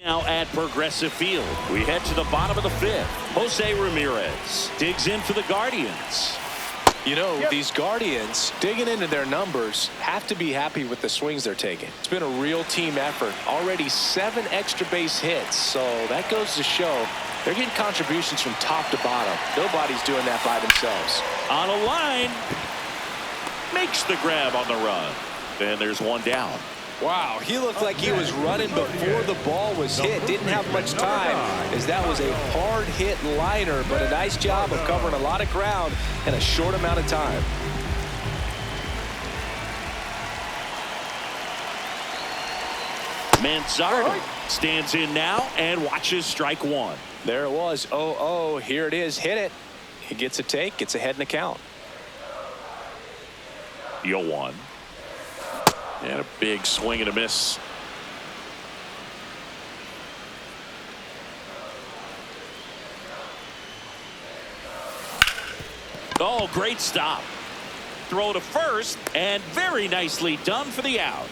Now at Progressive Field, we head to the bottom of the fifth. Jose Ramirez digs in for the Guardians. You know, these Guardians, digging into their numbers, have to be happy with the swings they're taking. It's been a real team effort. Already 7 extra base hits, so that goes to show they're getting contributions from top to bottom. Nobody's doing that by themselves. On a line, makes the grab on the run. And there's one down. Wow, he looked like he was running before the ball was hit. Didn't have much time, as that was a hard hit liner, but a nice job of covering a lot of ground in a short amount of time. Manzardo stands in now and watches strike one. There it was. 0-0. Here it is. Hit it. He gets a take, gets ahead in the count. 0-1. And a big swing and a miss. Oh, great stop. Throw to first, and very nicely done for the out.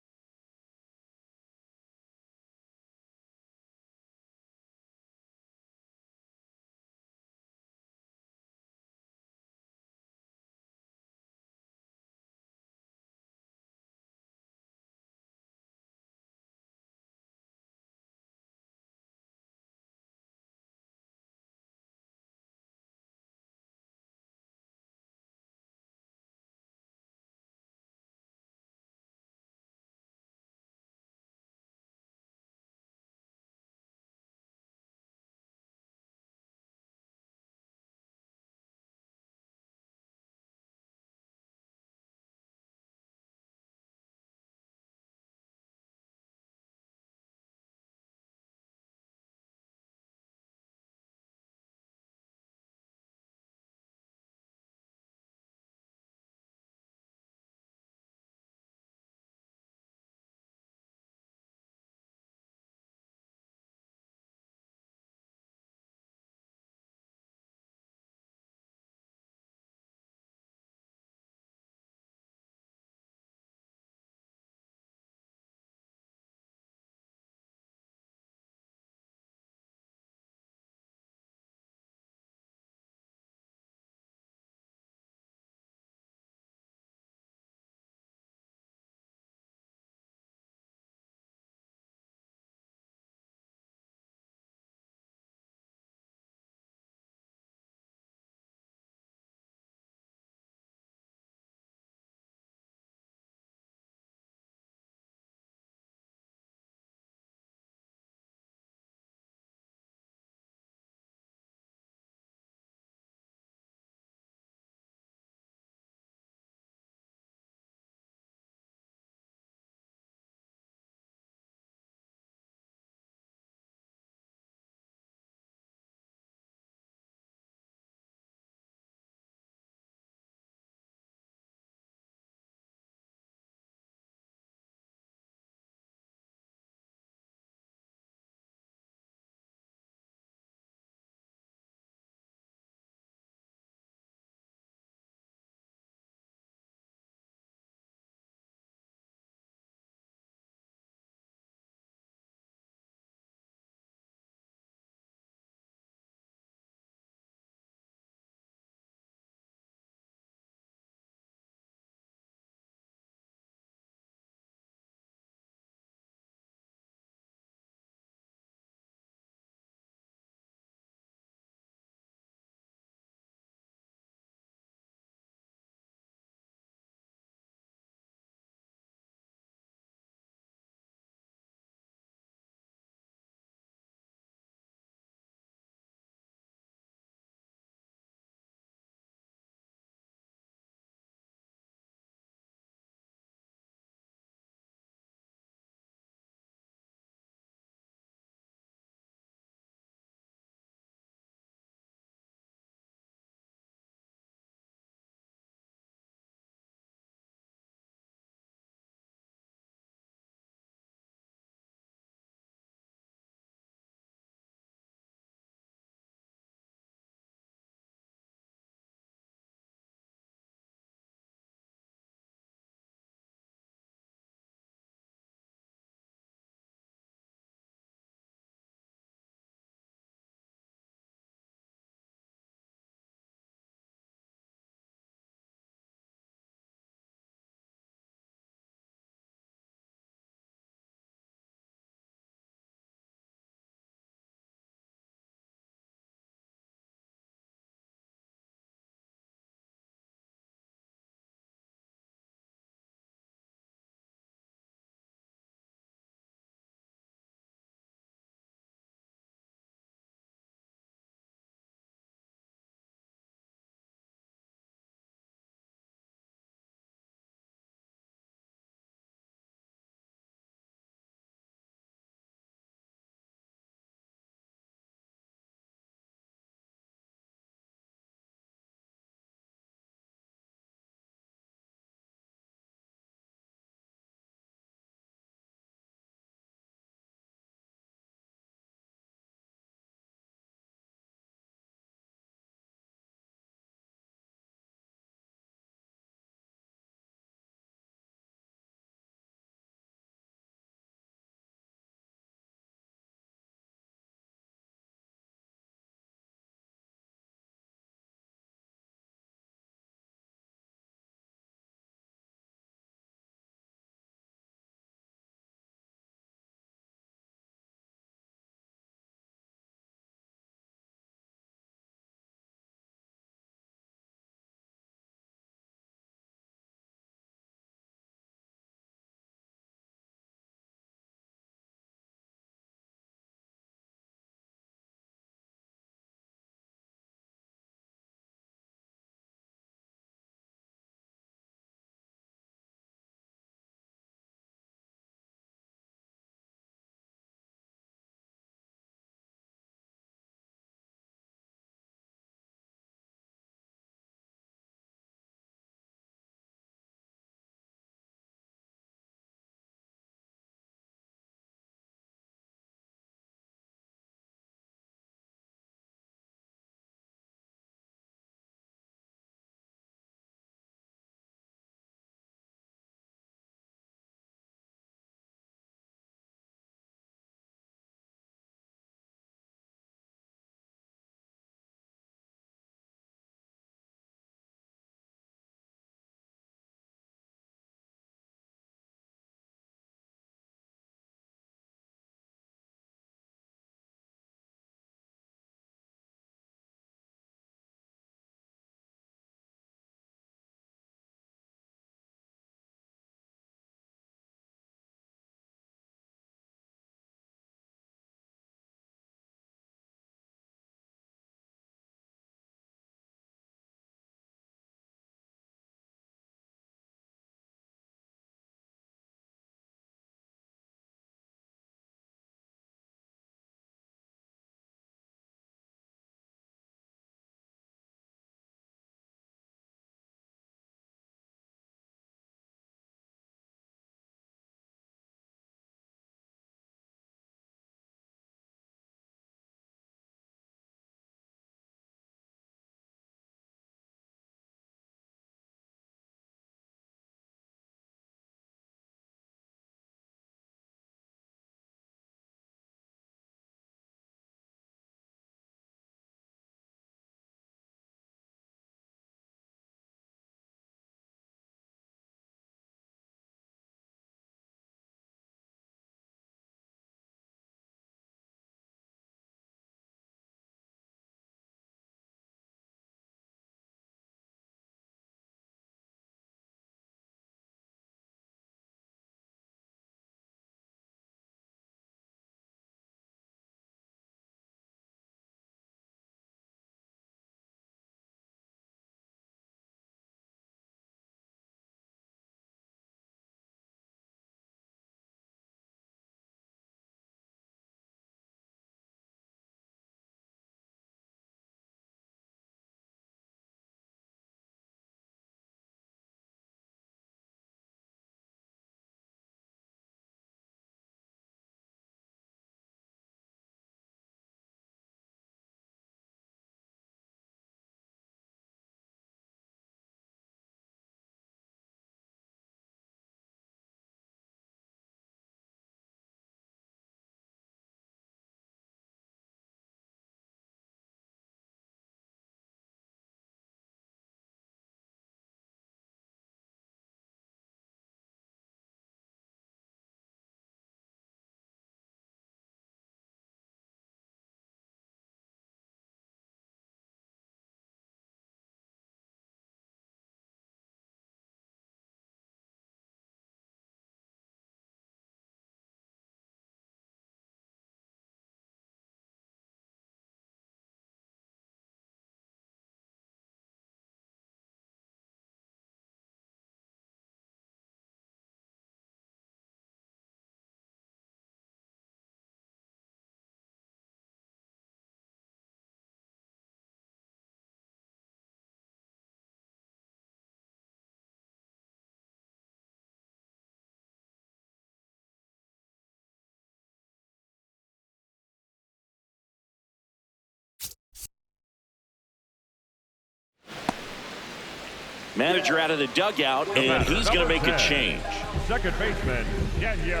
Manager out of the dugout, and he's going to make a change. Second baseman, Daniel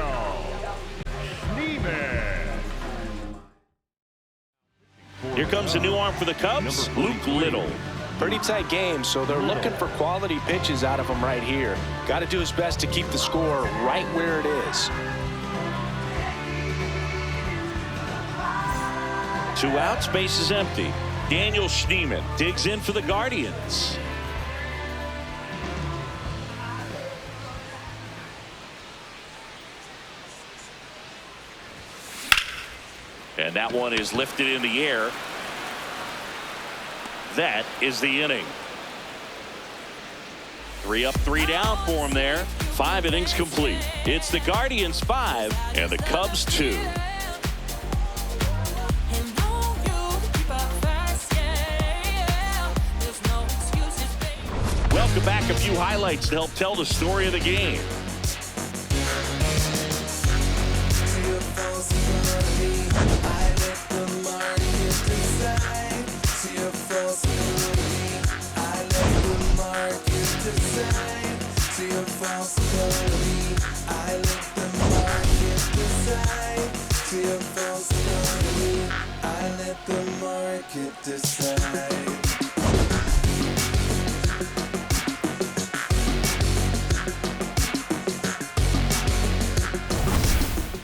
Schneeman. Here comes a new arm for the Cubs, Luke Little. Pretty tight game, so they're looking for quality pitches out of him right here. Got to do his best to keep the score right where it is. 2 outs, base is empty. Daniel Schneeman digs in for the Guardians. And that one is lifted in the air. That is the inning. 3 up, 3 down for him there. 5 innings complete. It's the Guardians 5 and the Cubs 2. Welcome back. A few highlights to help tell the story of the game.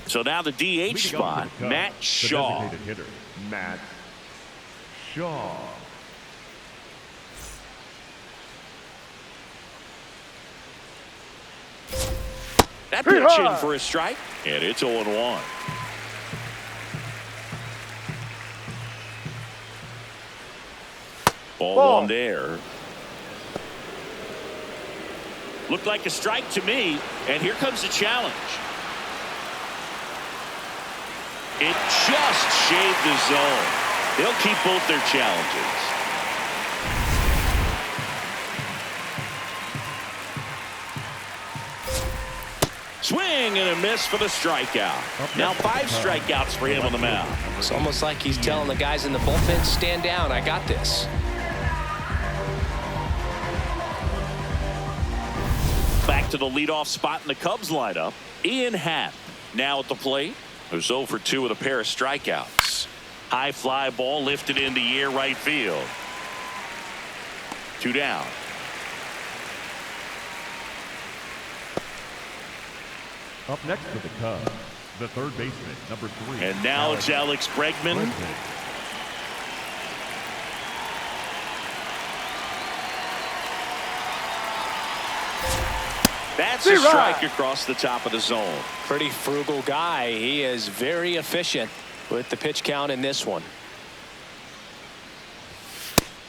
So now the DH spot, Matt Shaw. Designated hitter, Matt Shaw. That pitch in for a strike, and it's 0-1. Ball 1 there. Looked like a strike to me, and here comes the challenge. It just shaved the zone. They'll keep both their challenges. Swing and a miss for the strikeout. Now 5 strikeouts for him on the mound. It's almost like he's telling the guys in the bullpen, stand down, I got this. Back to the leadoff spot in the Cubs lineup. Ian Happ now at the plate. Who's 0 for 2 with a pair of strikeouts. High fly ball lifted in the air right field. 2 down. Up next for the Cubs, the third baseman, number 3. And now it's Alex Bregman. That's a strike across the top of the zone. Pretty frugal guy. He is very efficient with the pitch count in this one.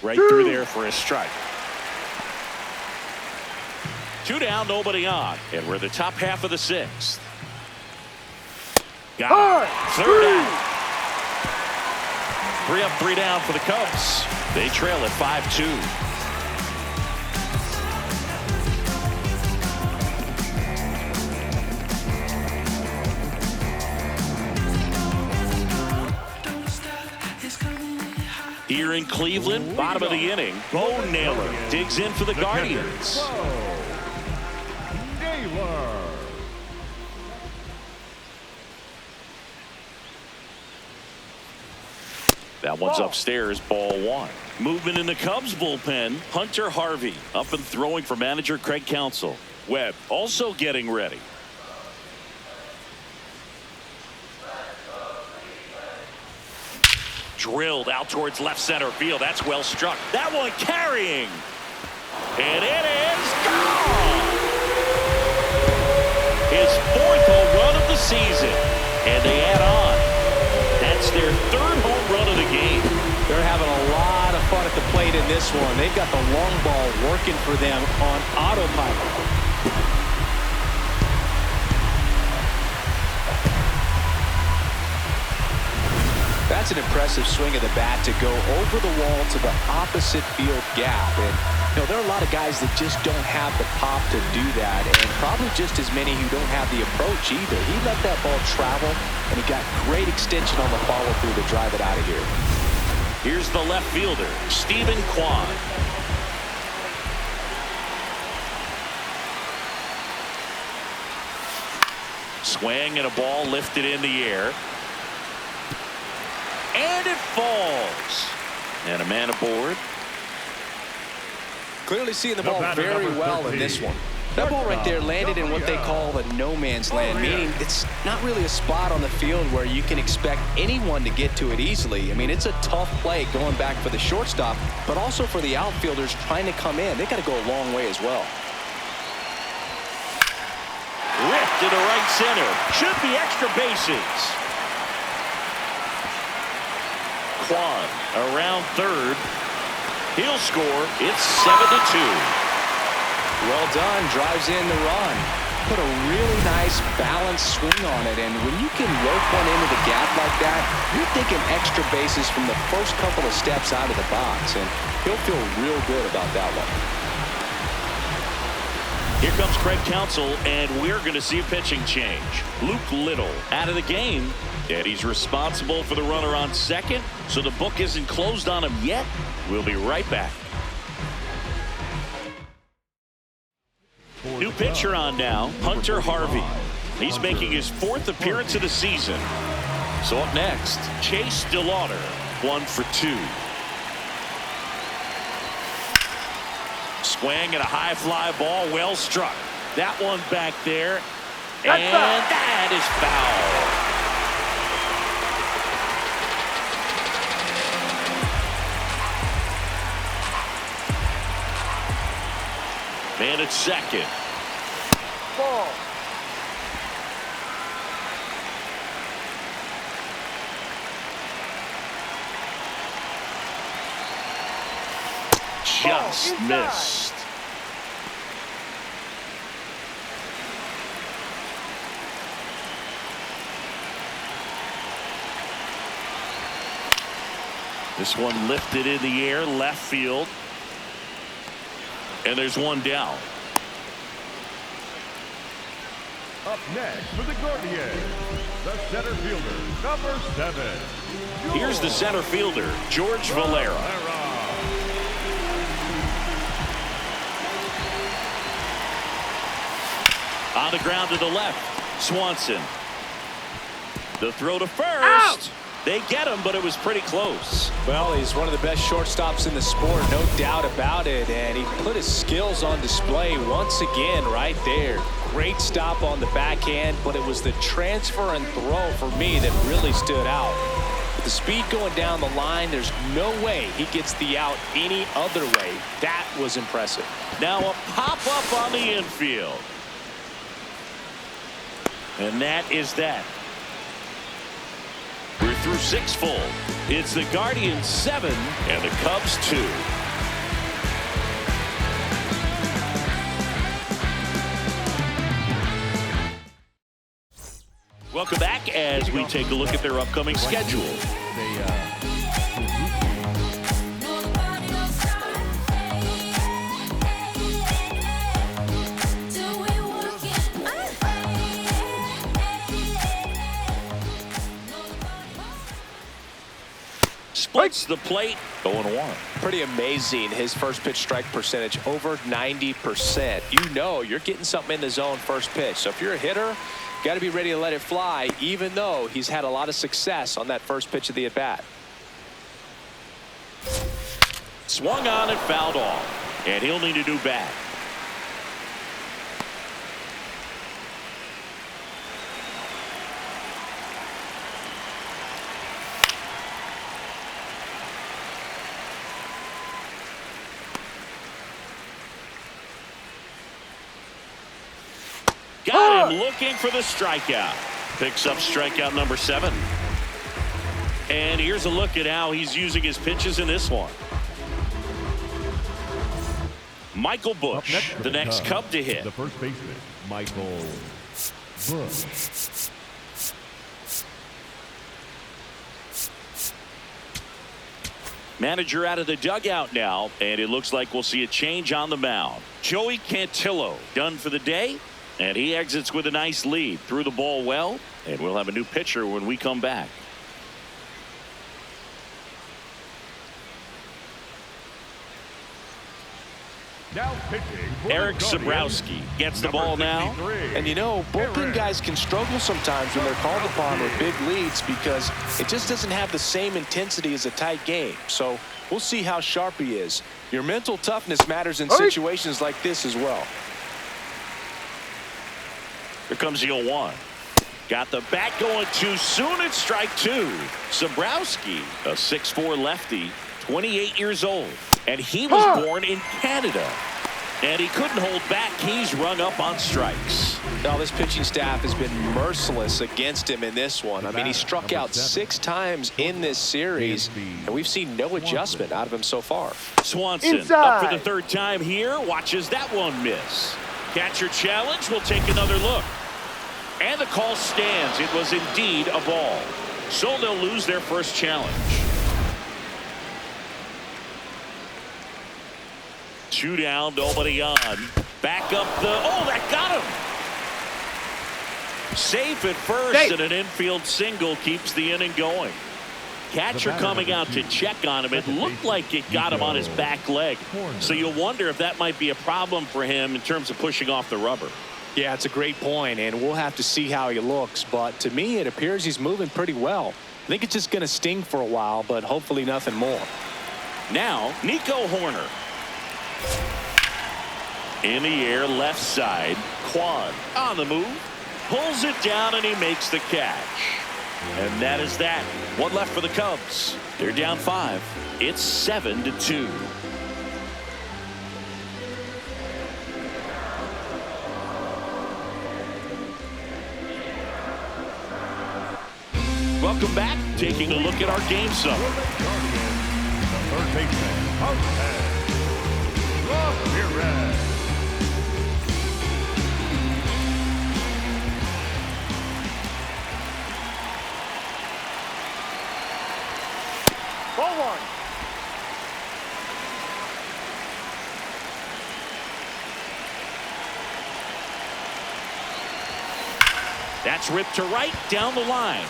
Right through there for a strike. 2 down, nobody on. And we're the top half of the 6th. Got it. 3rd out. 3 up, 3 down for the Cubs. They trail at 5-2. Here in Cleveland, bottom of the inning, Bo Naylor digs in for the Guardians. Naylor. That one's upstairs, ball 1. Movement in the Cubs bullpen, Hunter Harvey up and throwing for manager Craig Counsell. Webb also getting ready. Drilled out towards left center field. That's well struck. That one carrying. And it is gone. His 4th home run of the season. And they add on. That's their 3rd home run of the game. They're having a lot of fun at the plate in this one. They've got the long ball working for them on autopilot. That's an impressive swing of the bat to go over the wall to the opposite field gap. And you know, there are a lot of guys that just don't have the pop to do that, and probably just as many who don't have the approach either. He let that ball travel, and he got great extension on the follow-through to drive it out of here. Here's the left fielder, Stephen Kwan. Swing and a ball lifted in the air. And it falls. And a man aboard. Clearly seeing the ball very well in this one. That ball right there landed in what they call the no man's land, meaning it's not really a spot on the field where you can expect anyone to get to it easily. I mean, it's a tough play going back for the shortstop, but also for the outfielders trying to come in. They got to go a long way as well. Ripped to the right center. Should be extra bases. Kwan around third. He'll score. It's 7-2. Well done. Drives in the run. Put a really nice balanced swing on it. And when you can rope one into the gap like that, you're thinking extra bases from the first couple of steps out of the box. And he'll feel real good about that one. Here comes Craig Counsell, and we're going to see a pitching change. Luke Little out of the game, and he's responsible for the runner on second, so the book isn't closed on him yet. We'll be right back. New pitcher on now, Hunter Harvey. He's making his 4th appearance of the season. So up next, Chase DeLauder, 1 for 2. Swing and a high fly ball, well struck. That one back there, and that is foul. Man at second. Ball. Just missed. This one lifted in the air, left field. And there's one down. Up next for the Gaurdians, the center fielder, number 7. Here's the center fielder, George Valera. On the ground to the left, Swanson. The throw to first. Out! They get him, but it was pretty close. Well, he's one of the best shortstops in the sport, no doubt about it. And he put his skills on display once again right there. Great stop on the backhand, but it was the transfer and throw for me that really stood out. With the speed going down the line, there's no way he gets the out any other way. That was impressive. Now a pop-up on the infield. And that is that. We're through 6 full. It's the Guardians 7 and the Cubs 2. Welcome back as we take a look at their upcoming schedule. Splits the plate, 0-1. Pretty amazing, his first pitch strike percentage, over 90%. You know you're getting something in the zone first pitch. So if you're a hitter, got to be ready to let it fly, even though he's had a lot of success on that first pitch of the at-bat. Swung on and fouled off, and he'll need a new bat. Got him looking for the strikeout. Picks up strikeout number 7. And here's a look at how he's using his pitches in this one. Michael Busch, the next Cub to hit. The first baseman, Michael Busch. Manager out of the dugout now, and it looks like we'll see a change on the mound. Joey Cantillo done for the day. And he exits with a nice lead. Threw the ball well, and we'll have a new pitcher when we come back. Now pitching for Eric the Guardians, Sabrowski gets the number ball now. 63. And you know, bullpen guys can struggle sometimes when they're called upon with big leads because it just doesn't have the same intensity as a tight game. So we'll see how sharp he is. Your mental toughness matters in situations like this as well. Here comes the 0-1. Got the bat going too soon. It's strike two. Sabrowski, a 6'4" lefty, 28 years old. And he was born in Canada. And he couldn't hold back. He's rung up on strikes. Now, this pitching staff has been merciless against him in this one. I mean, he struck out 6 times in this series, and we've seen no adjustment out of him so far. Swanson up for the 3rd time here. Watches that one miss. Catcher challenge. We'll take another look. And the call stands. It was indeed a ball. So they'll lose their first challenge. 2 down, nobody on. Back up the. Oh, that got him. Safe at first, and an infield single keeps the inning going. Catcher coming out to check on him. It looked like it got him on his back leg. So you'll wonder if that might be a problem for him in terms of pushing off the rubber. Yeah, it's a great point, and we'll have to see how he looks. But to me, it appears he's moving pretty well. I think it's just going to sting for a while, but hopefully nothing more. Now, Nico Horner. In the air, left side. Quan on the move. Pulls it down, and he makes the catch. And that is that. One left for the Cubs. They're down 5. It's 7-2. Welcome back. Taking a look at our game summary. The third baseman, Ramirez. Ball 1. That's ripped to right down the line.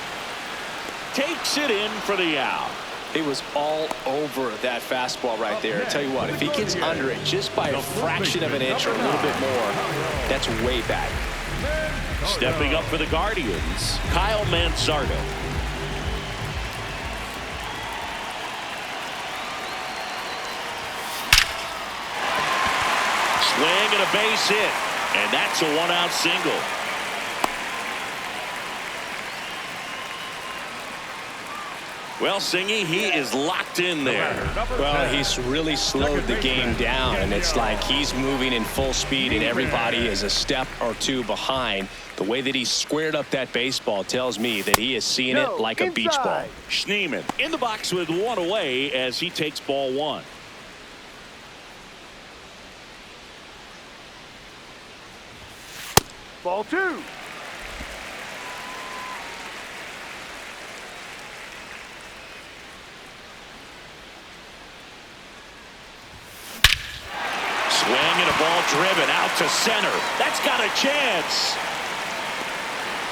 Takes it in for the out. It was all over that fastball right there. I tell you what, if he gets under it just by a fraction of an inch or a little bit more, that's way back. Stepping up for the Guardians, Kyle Manzardo. Swing and a base hit, and that's a 1-out single. Well, Singy, he is locked in there. Well, he's really slowed the game down, and it's like he's moving in full speed, and everybody is a step or two behind. The way that he squared up that baseball tells me that he is seeing it like a beach ball. Schneemann in the box with 1 away as he takes ball 1. Ball 2. Swing and a ball driven out to center. That's got a chance.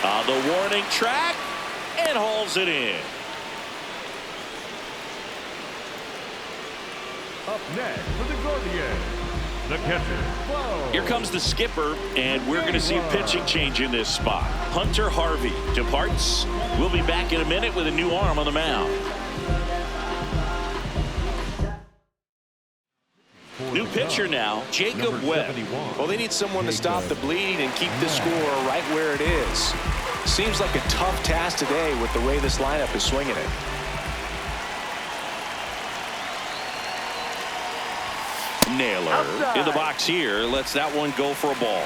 On the warning track and hauls it in. Up next for the Guardians, the catcher. Here comes the skipper, and we're going to see a pitching change in this spot. Hunter Harvey departs. We'll be back in a minute with a new arm on the mound. New pitcher now, Jacob Webb. Well, they need someone to stop the bleeding and keep the score right where it is. Seems like a tough task today with the way this lineup is swinging it. Naylor outside. in the box here. Lets that one go for a ball.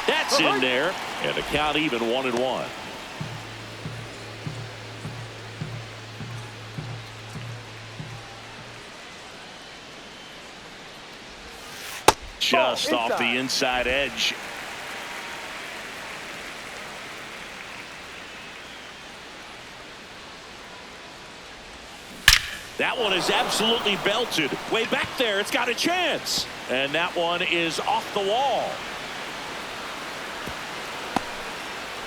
That's in there. And the count even 1-1. Just off the inside edge. That one is absolutely belted. Way back there. It's got a chance. And that one is off the wall.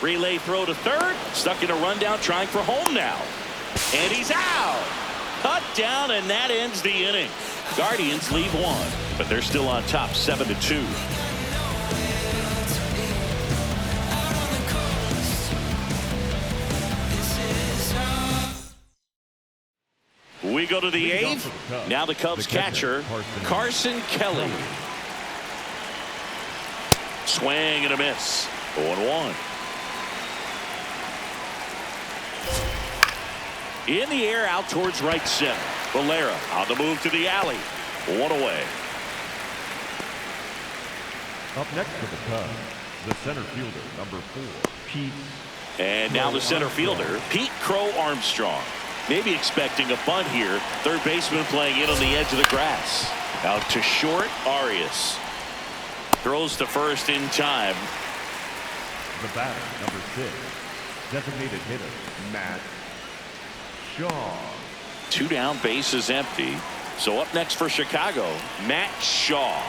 Relay throw to third. Stuck in a rundown, trying for home now. And he's out. Cut down, and that ends the inning. Guardians leave one, but they're still on top 7-2. We go to the eighth. Now the Cubs catcher, Carson Kelly. Swing and a miss. 0-1. In the air, out towards right center. Valera on the move to the alley. 1 away. Up next for the Cubs, the center fielder, number 4, Pete. And now the center fielder, Pete Crow Armstrong. Maybe expecting a bunt here. Third baseman playing in on the edge of the grass. Out to short, Arias. Throws to first in time. The batter, number 6, designated hitter, Matt Shaw. 2 down, bases empty. So up next for Chicago, Matt Shaw.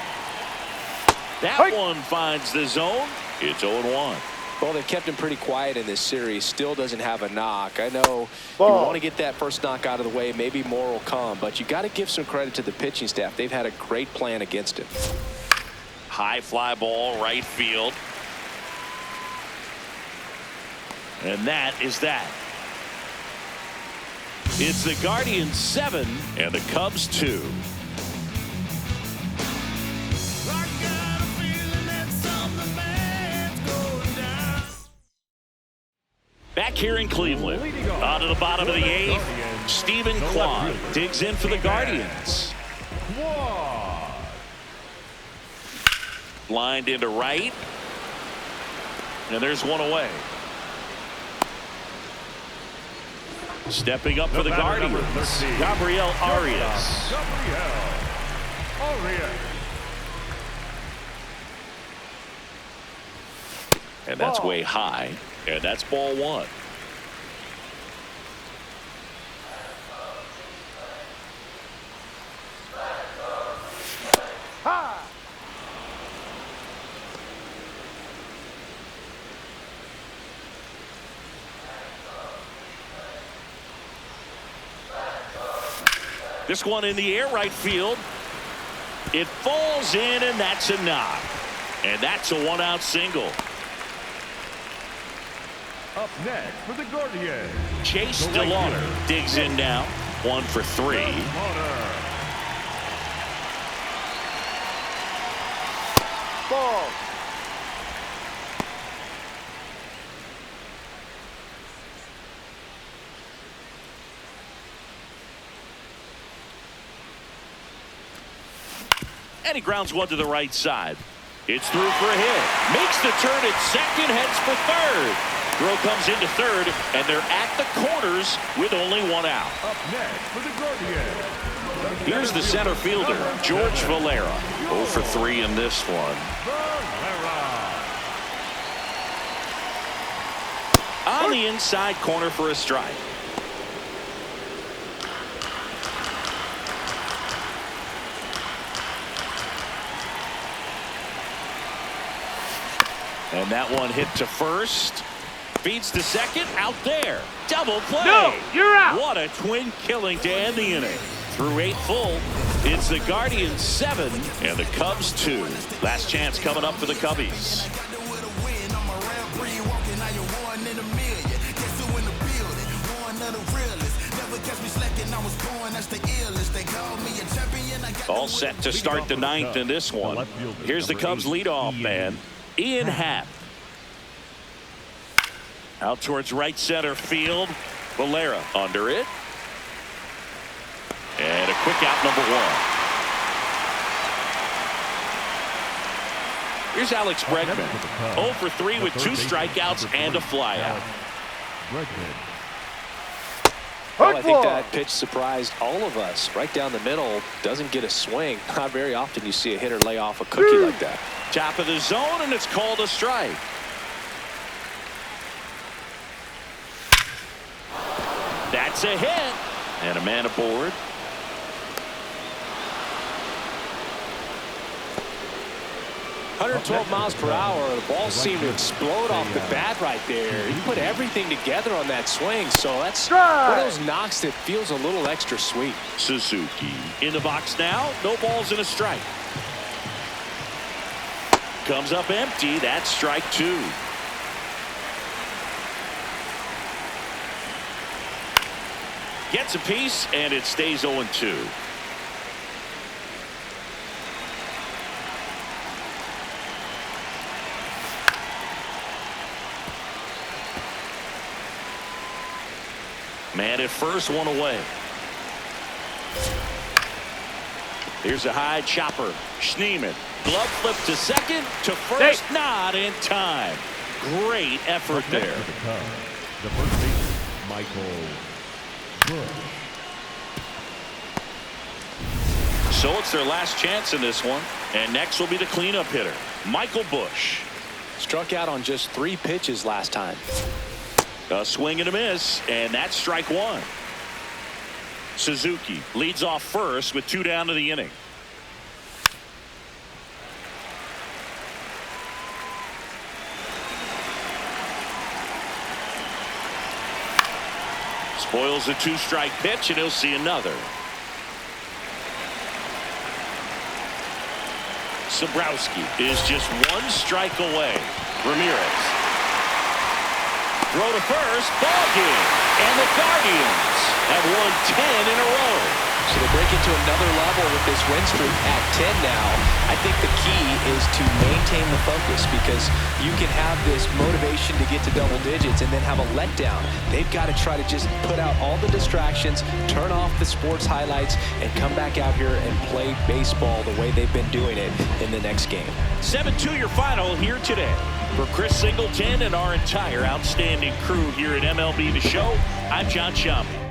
That one finds the zone. It's 0-1. Well, they've kept him pretty quiet in this series. Still doesn't have a knock. I know you want to get that first knock out of the way. Maybe more will come, but you got to give some credit to the pitching staff. They've had a great plan against him. High fly ball, right field. And that is that. It's the Guardians 7 and the Cubs 2. Back here in Cleveland, out of the bottom of the 8th, Stephen Kwan digs in for the Guardians. Lined into right. And there's 1 away. Stepping up for the Guardians, Gabriel Arias. And that's way high. And that's ball 1. This one in the air, right field. It falls in, and that's a knock. And that's a 1-out single. Up next for the Gaurdians, Chase DeLauder digs in now. 1 for 3. Ball. And he grounds one to the right side. It's through for a hit. Makes the turn at second, heads for third. Throw comes into third, and they're at the corners with only 1 out. Up next for the Gaurdians. Here's the center fielder, George Valera. 0 for 3 in this one. On the inside corner for a strike. And that one hit to first. Feeds to second. Out there. Double play. No, you're out. What a twin killing to end the inning. Through 8 full, it's the Guardians 7 and the Cubs 2. Last chance coming up for the Cubbies. All set to start the 9th in this one. Here's the Cubs leadoff man, Ian Happ. Out towards right center field. Valera under it. And a quick out, number 1. Here's Alex Bregman. 0 for 3 with 2 strikeouts and a flyout. Well, I think that pitch surprised all of us. Right down the middle, doesn't get a swing. Not very often you see a hitter lay off a cookie like that. Top of the zone, and it's called a strike. That's a hit. And a man aboard. 112 miles per hour. The ball seemed to explode off the bat right there. He put everything together on that swing, so that's one of those knocks that feels a little extra sweet. Suzuki in the box now. No balls and a strike. Comes up empty. That's strike two. Gets a piece, and it stays 0-2. Man at first, one away. Here's a high chopper. Schneemann. Glove flip to second, to first, not in time. Great effort there. The first baseman, Michael Bush. So it's their last chance in this one. And next will be the cleanup hitter, Michael Bush. Struck out on just 3 pitches last time. A swing and a miss, and that's strike one. Suzuki leads off first with 2 down to the inning. Spoils a 2-strike pitch, and he'll see another. Sobrowski is just 1 strike away. Ramirez. Throw to first, ball game, and the Guardians have won 10 in a row. So they break into another level with this win streak at 10 now. I think the key is to maintain the focus, because you can have this motivation to get to double digits and then have a letdown. They've got to try to just put out all the distractions, turn off the sports highlights, and come back out here and play baseball the way they've been doing it in the next game. 7-2 your final here today. For Chris Singleton and our entire outstanding crew here at MLB The Show, I'm John Sciambi.